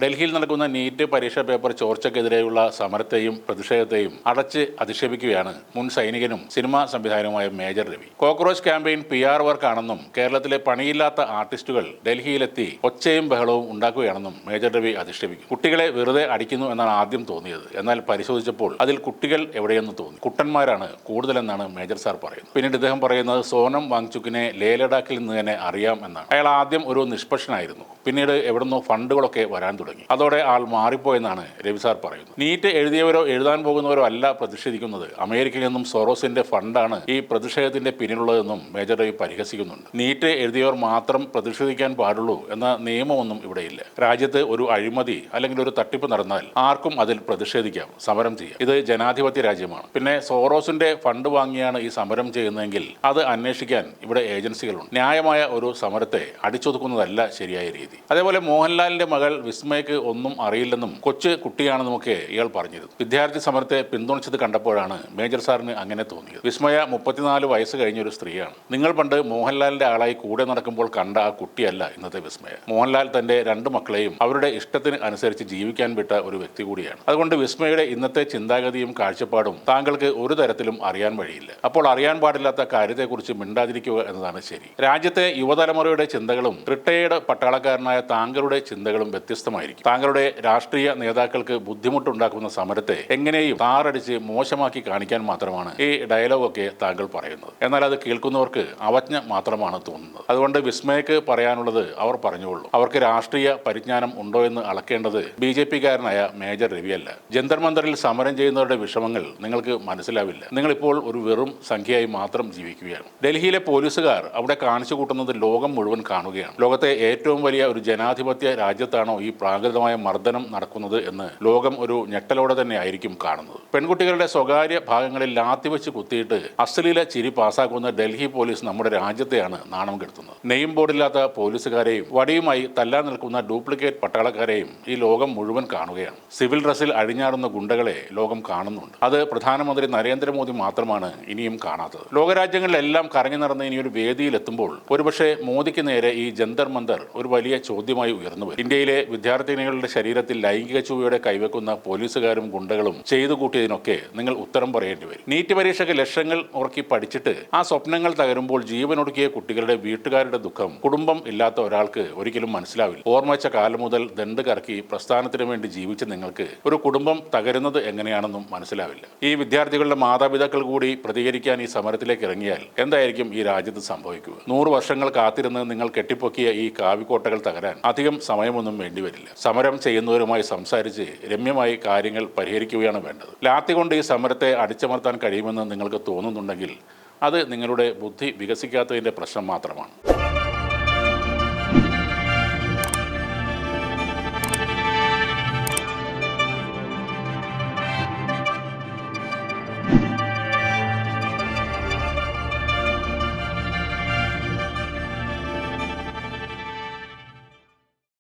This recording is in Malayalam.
ഡൽഹിയിൽ നടക്കുന്ന നീറ്റ് പരീക്ഷാ പേപ്പർ ചോർച്ചയ്ക്കെതിരെയുള്ള സമരത്തെയും പ്രതിഷേധത്തെയും അടച്ച് അധിക്ഷേപിക്കുകയാണ് മുൻ സൈനികനും സിനിമാ സംവിധായകനുമായ major Ravi. Cockroach campaign PR വർക്കാണെന്നും കേരളത്തിലെ പണിയില്ലാത്ത ആർട്ടിസ്റ്റുകൾ ഡൽഹിയിലെത്തി ഒച്ചയും ബഹളവും ഉണ്ടാക്കുകയാണെന്നും മേജർ രവി അധിക്ഷേപിക്കും. കുട്ടികളെ വെറുതെ അടിക്കുന്നു എന്നാണ് ആദ്യം തോന്നിയത്. എന്നാൽ പരിശോധിച്ചപ്പോൾ അതിൽ കുട്ടികൾ എവിടെയെന്ന് തോന്നി. കുട്ടന്മാരാണ് കൂടുതലെന്നാണ് മേജർ സാർ പറയുന്നത്. പിന്നീട് ഇദ്ദേഹം പറയുന്നത് സോനം വാങ്ചുക്കിനെ ലേ ലഡാക്കിൽ നിന്ന് തന്നെ അറിയാം എന്നാണ്. അയാൾ ആദ്യം ഒരു നിഷ്പക്ഷനായിരുന്നു, പിന്നീട് എവിടുന്നോ ഫണ്ടുകളൊക്കെ വരാൻ തുടങ്ങി. അതോടെ ആൾ മാറിപ്പോയെന്നാണ് രവി സാർ പറയുന്നത്. നീറ്റ് എഴുതിയവരോ എഴുതാൻ പോകുന്നവരോ അല്ല പ്രതിഷേധിക്കുന്നത്. അമേരിക്കയിൽ നിന്നും സോറോസിന്റെ ഫണ്ടാണ് ഈ പ്രതിഷേധത്തിന്റെ പിന്നിലുള്ളതെന്നും മേജർ രവി പരിഹസിക്കുന്നുണ്ട്. നീറ്റ് എഴുതിയവർ മാത്രം പ്രതിഷേധിക്കാൻ പാടുള്ളൂ എന്ന നിയമമൊന്നും ഇവിടെയില്ല. രാജ്യത്ത് ഒരു അഴിമതി അല്ലെങ്കിൽ ഒരു തട്ടിപ്പ് നടന്നാൽ ആർക്കും അതിൽ പ്രതിഷേധിക്കാം, സമരം ചെയ്യാം. ഇത് ജനാധിപത്യ രാജ്യമാണ്. പിന്നെ സോറോസിന്റെ ഫണ്ട് വാങ്ങിയാണ് ഈ സമരം ചെയ്യുന്നതെങ്കിൽ അത് അന്വേഷിക്കാൻ ഇവിടെ ഏജൻസികളുണ്ട്. ന്യായമായ ഒരു സമരത്തെ അടിച്ചൊതുക്കുന്നതല്ല ശരിയായ രീതി. അതേപോലെ മോഹൻലാലിന്റെ മകൾ വിസ്മയക്ക് ഒന്നും അറിയില്ലെന്നും കൊച്ചു കുട്ടിയാണെന്നുമൊക്കെ ഇയാൾ പറഞ്ഞിരുന്നു. വിദ്യാർത്ഥി സമരത്തെ പിന്തുണച്ചത് കണ്ടപ്പോഴാണ് മേജർ സാറിന് അങ്ങനെ തോന്നിയത്. വിസ്മയ 34 വയസ്സ് കഴിഞ്ഞ ഒരു സ്ത്രീയാണ്. നിങ്ങൾ പണ്ട് മോഹൻലാലിന്റെ ആളായി കൂടെ നടക്കുമ്പോൾ കണ്ട ആ കുട്ടിയല്ല ഇന്നത്തെ വിസ്മയ. മോഹൻലാൽ തന്റെ 2 മക്കളെയും അവരുടെ ഇഷ്ടത്തിന് അനുസരിച്ച് ജീവിക്കാൻ വിട്ട ഒരു വ്യക്തി കൂടിയാണ്. അതുകൊണ്ട് വിസ്മയുടെ ഇന്നത്തെ ചിന്താഗതിയും കാഴ്ചപ്പാടും താങ്കൾക്ക് ഒരു തരത്തിലും അറിയാൻ വഴിയില്ല. അപ്പോൾ അറിയാൻ പാടില്ലാത്ത കാര്യത്തെക്കുറിച്ച് മിണ്ടാതിരിക്കുക എന്നതാണ് ശരി. രാജ്യത്തെ യുവതലമുറയുടെ ചിന്തകളും റിട്ടയേർഡ് പട്ടാളക്കാരനായ താങ്കളുടെ ചിന്തകളും വ്യത്യസ്തമായിരിക്കും. താങ്കളുടെ രാഷ്ട്രീയ നേതാക്കൾക്ക് ബുദ്ധിമുട്ടുണ്ടാക്കുന്ന സമരത്തെ എങ്ങനെയും താറടിച്ച് മോശമാക്കി കാണിക്കാൻ മാത്രമാണ് ഈ ഡയലോഗൊക്കെ താങ്കൾ പറയുന്നത്. എന്നാൽ അത് കേൾക്കുന്നവർക്ക് അവജ്ഞ മാത്രമാണ് തോന്നുന്നത്. അതുകൊണ്ട് വിസ്മയക്ക് പറയാനുള്ളത് അവർ പറഞ്ഞുകൊള്ളൂ. അവർക്ക് രാഷ്ട്രീയ പരിജ്ഞാനം ഉണ്ടോ എന്ന് അളക്കേണ്ടത് BJP-കാരനായ മേജർ രവിയല്ല. ജന്തർ മന്ദറിൽ സമരം ചെയ്യുന്നവരുടെ വിഷമങ്ങൾ നിങ്ങൾക്ക് മനസ്സിലാവില്ല. നിങ്ങളിപ്പോൾ ഒരു വെറും സംഖ്യയായി മാത്രം ജീവിക്കുകയാണ്. ഡൽഹിയിലെ പോലീസുകാർ അവിടെ കാണിച്ചു കൂട്ടുന്നത് ലോകം മുഴുവൻ കാണുകയാണ്. ലോകത്തെ ഏറ്റവും വലിയ ഒരു ജനാധിപത്യ രാജ്യത്താണോ ഈ പ്രാകൃതമായ മർദ്ദനം നടക്കുന്നത് എന്ന് ലോകം ഒരു ഞെട്ടലോടെ തന്നെ ആയിരിക്കും കാണുന്നത്. പെൺകുട്ടികളുടെ സ്വകാര്യ ഭാഗങ്ങളിൽ ലാത്തിവെച്ച് കുത്തിയിട്ട് അശ്ലീല ചിരി പാസ്സാക്കുന്ന ഡൽഹി പോലീസ് നമ്മുടെ രാജ്യത്തെയാണ് നാണം കെടുത്തുന്നത്. നെയിം ബോർഡില്ലാത്ത പോലീസുകാരെയും വടിയുമായി തല്ലാൻ നിൽക്കുന്ന ഡ്യൂപ്ലിക്കേറ്റ് പട്ടാളക്കാരെയും ഈ ലോകം മുഴുവൻ കാണുകയാണ്. സിവിൽ ഡ്രസ്സിൽ അഴിഞ്ഞാടുന്ന ഗുണ്ടകളെ ലോകം കാണുന്നുണ്ട്. അത് പ്രധാനമന്ത്രി നരേന്ദ്രമോദി മാത്രമാണ് ഇനിയും കാണാത്തത്. ലോകരാജ്യങ്ങളിലെല്ലാം കറങ്ങി നടന്ന് ഇനിയൊരു വേദിയിലെത്തുമ്പോൾ ഒരുപക്ഷെ മോദിക്ക് നേരെ ഈ ജന്തർ മന്ദർ ഒരു വലിയ ചോദ്യമായി ഉയർന്നു വരും. ഇന്ത്യയിലെ വിദ്യാർത്ഥിനികളുടെ ശരീരത്തിൽ ലൈംഗിക ചുവയോടെ കൈവെക്കുന്ന പോലീസുകാരും ഗുണ്ടകളും ചെയ്തു കൂട്ടിയതിനൊക്കെ നിങ്ങൾ ഉത്തരം പറയേണ്ടി വരും. നീറ്റ് പരീക്ഷയ്ക്ക് ലക്ഷങ്ങൾ ഉറക്കി പഠിച്ചിട്ട് ആ സ്വപ്നങ്ങൾ തകരുമ്പോൾ ജീവനൊടുക്കിയ കുട്ടികളുടെ വീട്ടുകാരുടെ ദുഃഖം കുടുംബം ഇല്ലാത്ത ഒരാൾക്ക് ഒരിക്കലും മനസ്സിലാവില്ല. ഓർമ്മ വെച്ച കാലം മുതൽ ദണ്ട് കറക്കി പ്രസ്ഥാനത്തിന് വേണ്ടി ജീവിച്ച നിങ്ങൾക്ക് ഒരു കുടുംബം തകരുന്നത് എങ്ങനെയാണെന്നും മനസ്സിലാവില്ല. ഈ വിദ്യാർത്ഥികളുടെ മാതാപിതാക്കൾ കൂടി പ്രതികരിക്കാൻ ഈ സമരത്തിലേക്ക് ഇറങ്ങിയാൽ എന്തായിരിക്കും ഈ രാജ്യത്ത് സംഭവിക്കുക? 100 വർഷങ്ങൾ കാത്തിരുന്ന് നിങ്ങൾ കെട്ടിപ്പൊക്കിയ ഈ കാവിക്കോട്ടകൾ തകരാൻ അധികം സമയമൊന്നും വേണ്ടിവരില്ല. സമരം ചെയ്യുന്നവരുമായി സംസാരിച്ച് രമ്യമായി കാര്യങ്ങൾ പരിഹരിക്കുകയാണ് വേണ്ടത്. ലാത്തി കൊണ്ട് ഈ സമരത്തെ അടിച്ചമർത്താൻ കഴിയുമെന്ന് നിങ്ങൾക്ക് തോന്നുന്നുണ്ടെങ്കിൽ അത് നിങ്ങളുടെ ബുദ്ധി വികസിക്കാത്തതിൻ്റെ പ്രശ്നം മാത്രമാണ്.